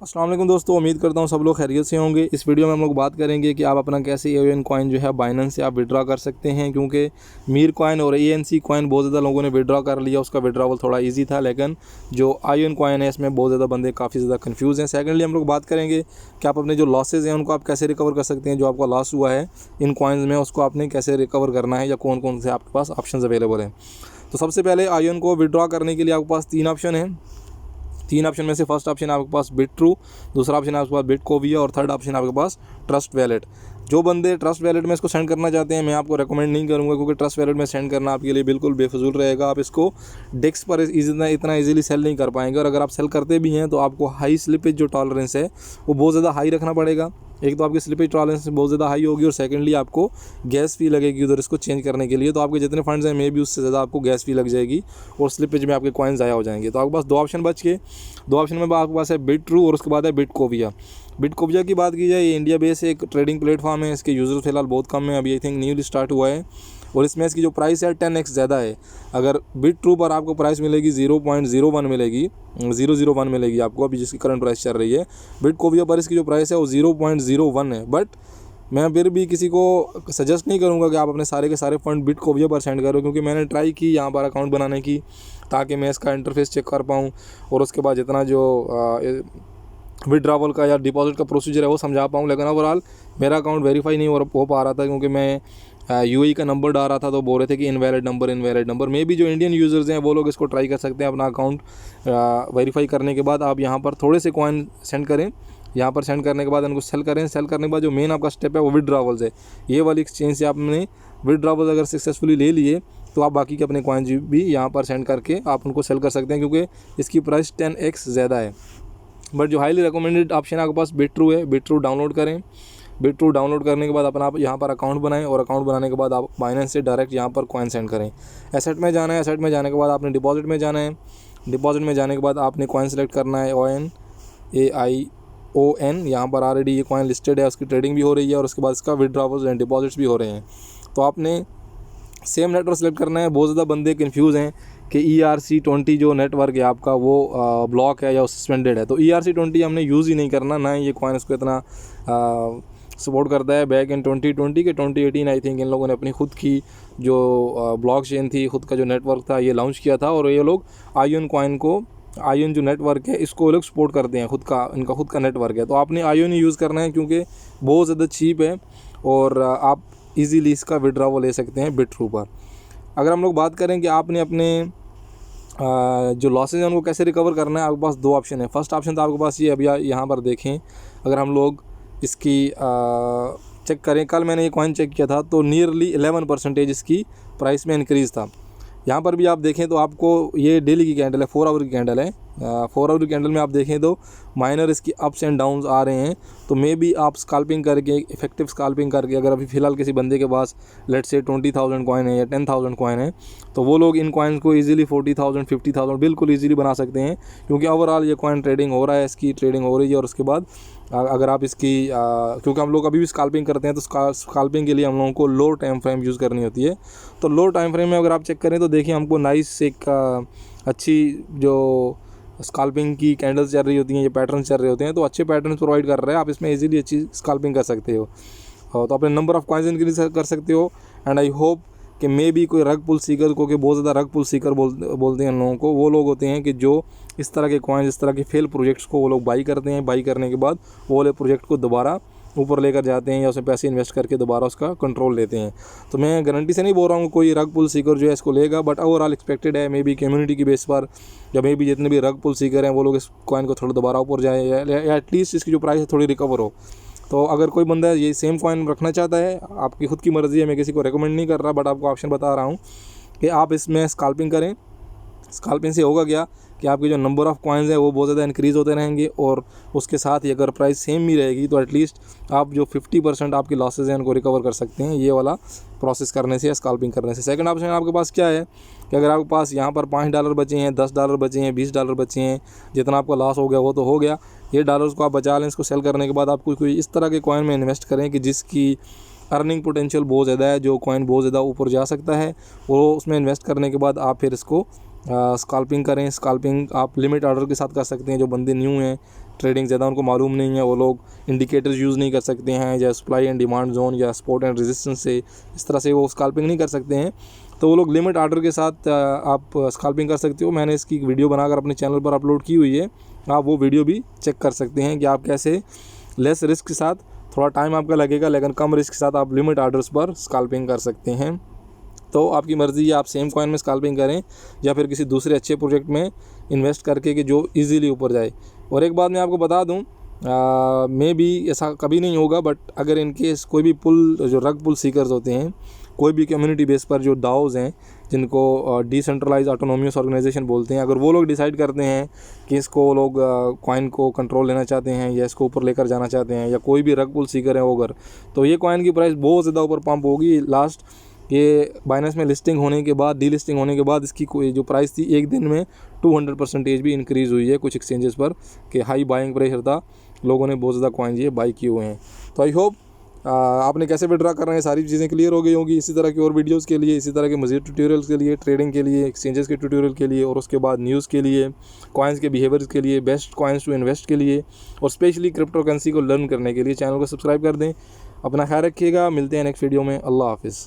अस्सलाम वालेकुम दोस्तों, उम्मीद करता हूँ सब लोग खैरियत से होंगे। इस वीडियो में हम लोग बात करेंगे कि आप अपना कैसे AON कॉइन जो है बाइनेंस से आप विड्रॉ कर सकते हैं, क्योंकि मीर कॉइन और ANC कॉइन बहुत ज़्यादा लोगों ने विड्रॉ कर लिया। उसका विड्रॉवल थोड़ा इजी था, लेकिन जो AON कॉइन है इसमें बहुत ज़्यादा बंदे काफ़ी ज़्यादा कन्फ्यूज़ हैं। सेकेंडली हम लोग बात करेंगे कि आप अपने जो लॉसेज हैं उनको आप कैसे रिकवर कर सकते हैं। जो आपका लॉस हुआ है इन कॉइन्स में उसको आपने कैसे रिकवर करना है, या कौन कौन से आपके पास ऑप्शन अवेलेबल हैं। तो सबसे पहले AON को विड्रॉ करने के लिए आपके पास 3 ऑप्शन हैं। 3 ऑप्शन में से फर्स्ट ऑप्शन है आपके पास बिट्रू, दूसरा ऑप्शन है आपके पास बिटकोविया और थर्ड ऑप्शन है आपके पास ट्रस्ट वैलेट। जो बंदे ट्रस्ट वैलेट में इसको सेंड करना चाहते हैं, मैं आपको रेकमेंड नहीं करूंगा, क्योंकि ट्रस्ट वैलेट में सेंड करना आपके लिए बिल्कुल बेफजूल रहेगा। आप इसको डेस्क पर इतना इजीली सेल नहीं कर पाएंगे, और अगर आप सेल करते भी हैं तो आपको हाई स्लिपेज जो टॉलरेंस है वो बहुत ज़्यादा हाई रखना पड़ेगा। एक तो आपकी स्लिपेज टॉलरेंस बहुत ज़्यादा हाई होगी, और सेकेंडली आपको गैस फी लगेगी उधर इसको चेंज करने के लिए। तो आपके जितने फंड्स हैं मे भी उससे ज़्यादा आपको गैस फी लग जाएगी, और स्लिपेज में आपके कॉइन ज़ाया हो जाएंगे। तो आपके पास 2 ऑप्शन बच गए। 2 ऑप्शन में आपके पास है बिट्रू और उसके बाद है बिटकोविया। बिटकोविया की बात की जाए, ये इंडिया बेस एक ट्रेडिंग प्लेटफॉर्म है। इसके यूज़र्स फिलहाल बहुत कम है, अभी आई थिंक न्यूली स्टार्ट हुआ है, और इसमें इसकी जो प्राइस है 10x ज़्यादा है। अगर बिट्रू पर आपको प्राइस मिलेगी 0.01 मिलेगी, 001 मिलेगी आपको अभी जिसकी करंट प्राइस चल रही है। बिटकोविया पर इसकी जो प्राइस है वो 0.01 है। बट मैं फिर भी किसी को सजेस्ट नहीं करूंगा कि आप अपने सारे के सारे फंड बिटकोविया पर सेंड करो, क्योंकि मैंने ट्राई की यहाँ पर अकाउंट बनाने की, ताकि मैं इसका इंटरफेस चेक कर पाऊँ, और उसके बाद जितना जो विड्रावल का या डिपॉजिट का प्रोसीजर है वो समझा पाऊँ। लेकिन ओवरऑल मेरा अकाउंट वेरीफाई नहीं हो पा रहा था, क्योंकि मैं UAE का नंबर डाल रहा था तो बोल रहे थे कि इनवैलिड नंबर। मे भी जो इंडियन यूज़र्स हैं वो लोग इसको ट्राई कर सकते हैं। अपना अकाउंट वेरीफाई करने के बाद आप यहाँ पर थोड़े से कॉइन सेंड करें। यहाँ पर सेंड करने के बाद उनको सेल करें। सेल करने के बाद जो मेन आपका स्टेप है वो विड्रावल्स है। ये वाली एक्सचेंज से आपने विड्रावल्स अगर सक्सेसफुली ले लिए तो आप बाकी के अपने कॉइन भी यहाँ पर सेंड करके आप उनको सेल कर सकते हैं, क्योंकि इसकी प्राइस 10x ज़्यादा है। बट जो हाईली रिकमेंडेड ऑप्शन आपके पास बिट्रू है। बिट्रू डाउनलोड करें। बिट्रू डाउनलोड करने के बाद अपना आप यहाँ पर अकाउंट बनाएं, और अकाउंट बनाने के बाद आप बाइनेंस से डायरेक्ट यहाँ पर कॉइन सेंड करें। एसेट में जाना है। एसेट में जाने के बाद आपने डिपॉजिट में जाना है। डिपॉजिट में जाने के बाद आपने कॉइन सेलेक्ट करना है AION। यहाँ पर ऑलरेडी ये कॉइन लिस्टेड है, उसकी ट्रेडिंग भी हो रही है, और उसके बाद इसका विड्रॉवल्स एंड डिपॉजिट्स भी हो रहे हैं। तो आपने सेम नेटवर्क सेलेक्ट करना है। बहुत ज़्यादा बंदे कन्फ्यूज़ हैं कि ERC20 जो नेटवर्क है आपका वो ब्लॉक है या सस्पेंडेड है। तो ERC20 हमने यूज़ ही नहीं करना, ना ये कॉइन इसको इतना सपोर्ट करता है। बैक इन 2020 के 2018 आई थिंक इन लोगों ने अपनी खुद की जो ब्लॉक चेन थी, खुद का जो नेटवर्क था, ये लॉन्च किया था, और ये लोग AION जो नेटवर्क है इसको लोग सपोर्ट करते हैं। इनका खुद का नेटवर्क है। तो आपने AION ही यूज़ करना है, क्योंकि बहुत ज़्यादा चीप है, और आप इजीली इसका विड्रॉवल ले सकते हैं बिट्रू पर। अगर हम लोग बात करें कि आपने अपने जो लॉसेज हैं उनको कैसे रिकवर करना है, आपके पास 2 ऑप्शन है। फर्स्ट ऑप्शन तो आपके पास ये अभी यहाँ पर देखें, अगर हम लोग इसकी चेक करें, कल मैंने ये कॉइन चेक किया था तो नियरली 11% इसकी प्राइस में इंक्रीज़ था। यहाँ पर भी आप देखें तो आपको ये डेली की कैंडल है, 4 आवर की कैंडल है। 4 आवर की कैंडल में आप देखें तो माइनर इसकी अप्स एंड डाउन्स आ रहे हैं। तो मे भी आप स्कैल्पिंग करके, इफेक्टिव स्कैल्पिंग करके, अगर अभी फ़िलहाल किसी बंदे के पास लेट्स से 20,000 कॉइन है या 10,000 कॉइन है, तो वो लोग इन कॉइन्स को इजीली 40,000 50,000 बिल्कुल इजीली बना सकते हैं, क्योंकि ओवरऑल ये कॉइन ट्रेडिंग हो रहा है, इसकी ट्रेडिंग हो रही है। और उसके बाद अगर आप इसकी क्योंकि हम लोग अभी भी स्कैल्पिंग करते हैं, तो स्कैल्पिंग के लिए हम लोगों को लो टाइम फ्रेम यूज़ करनी होती है। तो लो टाइम फ्रेम में अगर आप चेक करें तो देखिए हमको नाइस एक अच्छी जो स्कैल्पिंग की कैंडल्स चल रही होती हैं, ये पैटर्न चल रहे होते हैं, तो अच्छे पैटर्न प्रोवाइड कर रहे हैं। आप इसमें इजीली अच्छी स्कैल्पिंग कर सकते हो, तो अपने नंबर ऑफ़ कॉइन्स इंक्रीज कर सकते हो। एंड आई होप कि मे भी कोई रग पुल सीकर को, कि बहुत ज़्यादा रग पुल सीकर बोलते हैं उन लोगों को, वो लोग होते हैं कि जो इस तरह के कॉइन्स, इस तरह के फेल प्रोजेक्ट्स को वो लोग बाई करते हैं। बाई करने के बाद वो वाले प्रोजेक्ट को दोबारा ऊपर लेकर जाते हैं, या उसमें पैसे इन्वेस्ट करके दोबारा उसका कंट्रोल लेते हैं। तो मैं गारंटी से नहीं बोल रहा हूँ कोई रग पुल सीकर जो है इसको लेगा, बट ओवरऑल एक्सपेक्टेड है मे बी कम्युनिटी की बेस पर, या मे भी जितने भी रग पुल सीकर हैं वो लोग इस कॉइन को थोड़ा दोबारा ऊपर जाए, या एटलीस्ट इसकी जो प्राइस है थोड़ी रिकवर हो। तो अगर कोई बंदा ये सेम कॉइन रखना चाहता है, आपकी खुद की मर्ज़ी है, मैं किसी को रेकमेंड नहीं कर रहा, बट आपको ऑप्शन बता रहा हूँ कि आप इसमें स्कैल्पिंग करें। स्कैल्पिंग से होगा क्या कि आपके जो नंबर ऑफ़ कॉइन्स है वो बहुत ज़्यादा इंक्रीज़ होते रहेंगे, और उसके साथ ही अगर प्राइस सेम ही रहेगी तो एटलीस्ट आप जो 50% आपके लॉसेज हैं उनको रिकवर कर सकते हैं, ये वाला प्रोसेस करने से या स्कैल्पिंग करने से। सेकंड ऑप्शन आपके पास क्या है कि अगर आपके पास यहाँ पर $5 बचे हैं, $10 बचे हैं, $20 बचे हैं, जितना आपका लॉस हो गया वो तो हो गया, ये डॉलर्स को आप बचा लें। इसको सेल करने के बाद आप कोई इस तरह के कॉइन में इन्वेस्ट करें कि जिसकी अर्निंग पोटेंशियल बहुत ज़्यादा है, जो कॉइन बहुत ज़्यादा ऊपर जा सकता है, वो उसमें इन्वेस्ट करने के बाद आप फिर इसको स्कैल्पिंग करें। स्कैल्पिंग आप लिमिट ऑर्डर के साथ कर सकते हैं। जो बंदे न्यू हैं, ट्रेडिंग ज़्यादा उनको मालूम नहीं है, वो लोग इंडिकेटर्स यूज़ नहीं कर सकते हैं, या सप्लाई एंड डिमांड जोन या सपोर्ट एंड रेजिस्टेंस से इस तरह से वो स्कैल्पिंग नहीं कर सकते हैं, तो वो लोग लिमिट ऑर्डर के साथ आप स्कैल्पिंग कर सकते हो। मैंने इसकी वीडियो बनाकर अपने चैनल पर अपलोड की हुई है, आप वो वीडियो भी चेक कर सकते हैं कि आप कैसे लेस रिस्क के साथ, थोड़ा टाइम आपका लगेगा लेकिन कम रिस्क के साथ आप लिमिट ऑर्डर्स पर स्कैल्पिंग कर सकते हैं। तो आपकी मर्ज़ी है, आप सेम कॉइन में स्कैल्पिंग करें या फिर किसी दूसरे अच्छे प्रोजेक्ट में इन्वेस्ट करके कि जो इजीली ऊपर जाए। और एक बात मैं आपको बता दूं, मे भी ऐसा कभी नहीं होगा, बट अगर इन केस कोई भी पुल, जो रग पुल सीकर्स होते हैं, कोई भी कम्युनिटी बेस पर जो डाओज हैं, जिनको डिसेंट्रलाइज ऑटोनोमियस ऑर्गेनाइजेशन बोलते हैं, अगर वो लोग डिसाइड करते हैं कि इसको लोग कॉइन को कंट्रोल लेना चाहते हैं या इसको ऊपर लेकर जाना चाहते हैं, या कोई भी रग पुल सीकर है वो अगर, तो ये कॉइन की प्राइस बहुत ज़्यादा ऊपर पंप होगी। लास्ट ये बाइनेंस में लिस्टिंग होने के बाद, डी लिस्टिंग होने के बाद इसकी कोई जो प्राइस थी एक दिन में 200% भी इंक्रीज़ हुई है कुछ एक्सचेंजेस पर, कि हाई बाइंग प्रेशर था, लोगों ने बहुत ज़्यादा कॉइन ये बाई किए हुए हैं। तो आई होप आपने कैसे विड्रा कर रहे हैं सारी चीज़ें क्लियर हो गई होंगी। इसी तरह की और वीडियोज़ के लिए, इसी तरह के मज़ीद ट्यूटोरियल्स के लिए, ट्रेडिंग के लिए, एक्सचेंजेस के ट्यूटोरियल के लिए, और उसके बाद न्यूज़ के लिए, कॉइन्स के बिहेवियर्स के लिए, बेस्ट कॉइन्स टू इन्वेस्ट के लिए, और स्पेशली क्रिप्टो करेंसी को लर्न करने के लिए चैनल को सब्सक्राइब कर दें। अपना ख्याल रखिएगा, मिलते हैं नेक्स्ट वीडियो में। अल्लाह हाफिज़।